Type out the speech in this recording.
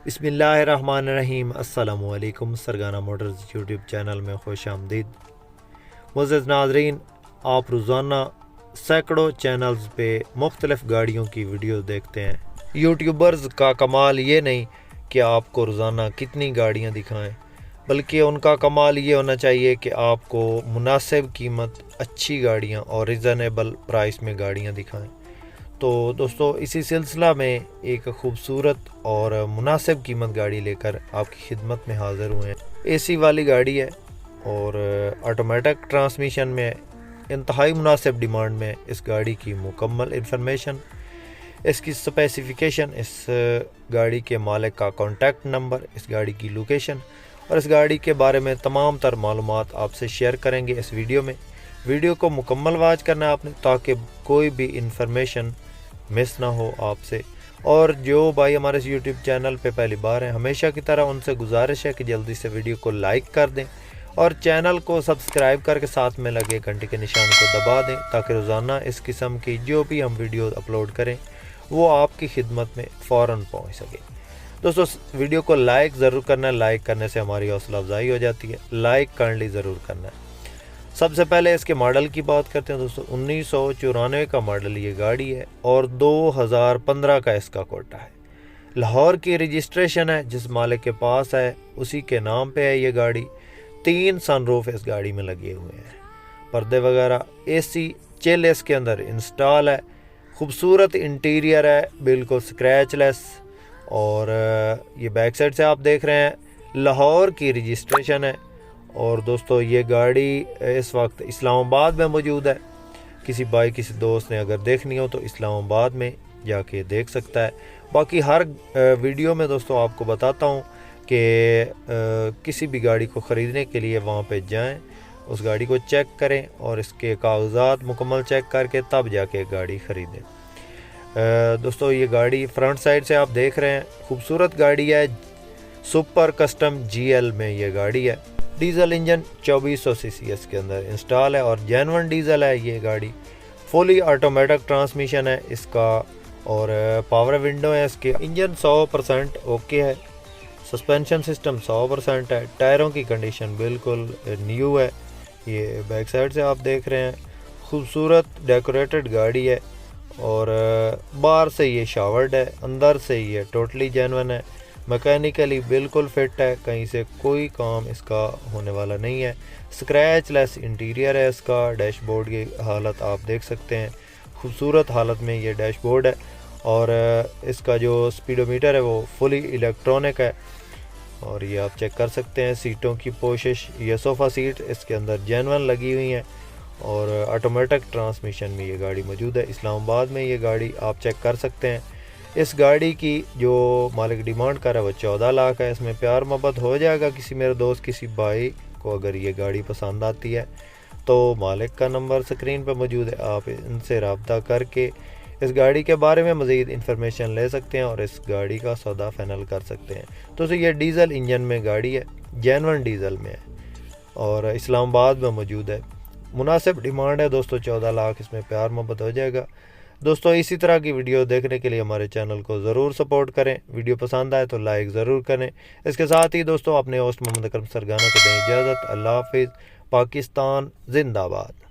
बिस्मिल्लाहिर्रहमानिर्रहीम। अस्सलामुअलैकुम। सरगाना Motors YouTube channel में खुश आमदीद। मुअज़्ज़ज़ नाज़रीन, आप रोज़ाना सैकड़ों चैनल्स पे मुख्तलिफ़ गाड़ियों की वीडियो देखते हैं। यूट्यूबर्स का कमाल ये नहीं कि आपको रोज़ाना कितनी गाड़ियाँ दिखाएं, बल्कि उनका कमाल ये होना चाहिए कि आपको मुनासिब कीमत, अच्छी गाड़ियाँ और रिज़नेबल प्राइस में गाड़ियाँ दिखाएं। तो दोस्तों, इसी सिलसिला में एक ख़ूबसूरत और मुनासिब कीमत गाड़ी लेकर आपकी खिदमत में हाज़िर हुए हैं। एसी वाली गाड़ी है और ऑटोमेटिक ट्रांसमिशन में इंतहाई मुनासिब डिमांड में इस गाड़ी की मुकम्मल इंफॉर्मेशन, इसकी स्पेसिफ़िकेशन, इस गाड़ी के मालिक का कॉन्टैक्ट नंबर, इस गाड़ी की लोकेशन और इस गाड़ी के बारे में तमाम तर मालूमात आपसे शेयर करेंगे इस वीडियो में। वीडियो को मुकम्मल वॉच करना है आपने, ताकि कोई भी इंफॉर्मेशन मिस ना हो आपसे। और जो भाई हमारे इस यूट्यूब चैनल पे पहली बार हैं, हमेशा की तरह उनसे गुजारिश है कि जल्दी से वीडियो को लाइक कर दें और चैनल को सब्सक्राइब करके साथ में लगे घंटे के निशान को दबा दें, ताकि रोज़ाना इस किस्म की जो भी हम वीडियो अपलोड करें वो आपकी खिदमत में फ़ौरन पहुँच सके। दोस्तों, वीडियो को लाइक ज़रूर करना है। लाइक करने से हमारी हौसला अफजाई हो जाती है। लाइक काइंडली ज़रूर करना है। सबसे पहले इसके मॉडल की बात करते हैं दोस्तों। 1994 का मॉडल ये गाड़ी है और 2015 का इसका कोटा है। लाहौर की रजिस्ट्रेशन है, जिस मालिक के पास है उसी के नाम पे है ये गाड़ी। 3 सनरूफ इस गाड़ी में लगे हुए हैं। पर्दे वगैरह, एसी चिल इसके अंदर इंस्टॉल है। खूबसूरत इंटीरियर है, बिल्कुल स्क्रैचलेस। और ये बैक साइड से आप देख रहे हैं, लाहौर की रजिस्ट्रेशन है। और दोस्तों, ये गाड़ी इस वक्त इस्लामाबाद में मौजूद है। किसी भाई, किसी दोस्त ने अगर देखनी हो तो इस्लामाबाद में जाके देख सकता है। बाकी हर वीडियो में दोस्तों आपको बताता हूँ कि किसी भी गाड़ी को ख़रीदने के लिए वहाँ पे जाएं, उस गाड़ी को चेक करें और इसके कागजात मुकम्मल चेक करके तब जाके गाड़ी ख़रीदें। दोस्तों, ये गाड़ी फ्रंट साइड से आप देख रहे हैं, खूबसूरत गाड़ी है। सुपर कस्टम GL में ये गाड़ी है। डीजल इंजन 2400 सीसी के अंदर इंस्टॉल है और जेन्युइन डीजल है ये गाड़ी। फुली ऑटोमेटिक ट्रांसमिशन है इसका और पावर विंडो है इसके। इंजन 100% ओके है। सस्पेंशन सिस्टम 100% है। टायरों की कंडीशन बिल्कुल न्यू है। ये बैक साइड से आप देख रहे हैं, खूबसूरत डेकोरेटेड गाड़ी है और बाहर से ये शावर्ड है, अंदर से ये टोटली जेन्युइन है। मैकेनिकली बिल्कुल फिट है, कहीं से कोई काम इसका होने वाला नहीं है। स्क्रैचलेस इंटीरियर है इसका। डैशबोर्ड की हालत आप देख सकते हैं, खूबसूरत हालत में ये डैशबोर्ड है। और इसका जो स्पीडोमीटर है वो फुली इलेक्ट्रॉनिक है और ये आप चेक कर सकते हैं। सीटों की पोशिश, ये सोफ़ा सीट इसके अंदर जेन्युइन लगी हुई हैं और ऑटोमेटिक ट्रांसमिशन में ये गाड़ी मौजूद है। इस्लामाबाद में ये गाड़ी आप चेक कर सकते हैं। इस गाड़ी की जो मालिक डिमांड कर रहा है वो 14 लाख है। इसमें प्यार मोहब्बत हो जाएगा। किसी मेरे दोस्त, किसी भाई को अगर ये गाड़ी पसंद आती है तो मालिक का नंबर स्क्रीन पर मौजूद है, आप इनसे रब्ता करके इस गाड़ी के बारे में मज़ीद इंफॉर्मेशन ले सकते हैं और इस गाड़ी का सौदा फाइनल कर सकते हैं। तो ये डीज़ल इंजन में गाड़ी है, जेन्युइन डीज़ल में है और इस्लामाबाद में मौजूद है। मुनासिब डिमांड है दोस्तों, 14 लाख। इसमें प्यार मोहब्बत हो जाएगा। दोस्तों, इसी तरह की वीडियो देखने के लिए हमारे चैनल को ज़रूर सपोर्ट करें। वीडियो पसंद आए तो लाइक ज़रूर करें। इसके साथ ही दोस्तों, अपने होस्ट मोहम्मद अकरम सरगाना को दें इजाज़त। अल्लाह हाफिज़। पाकिस्तान जिंदाबाद।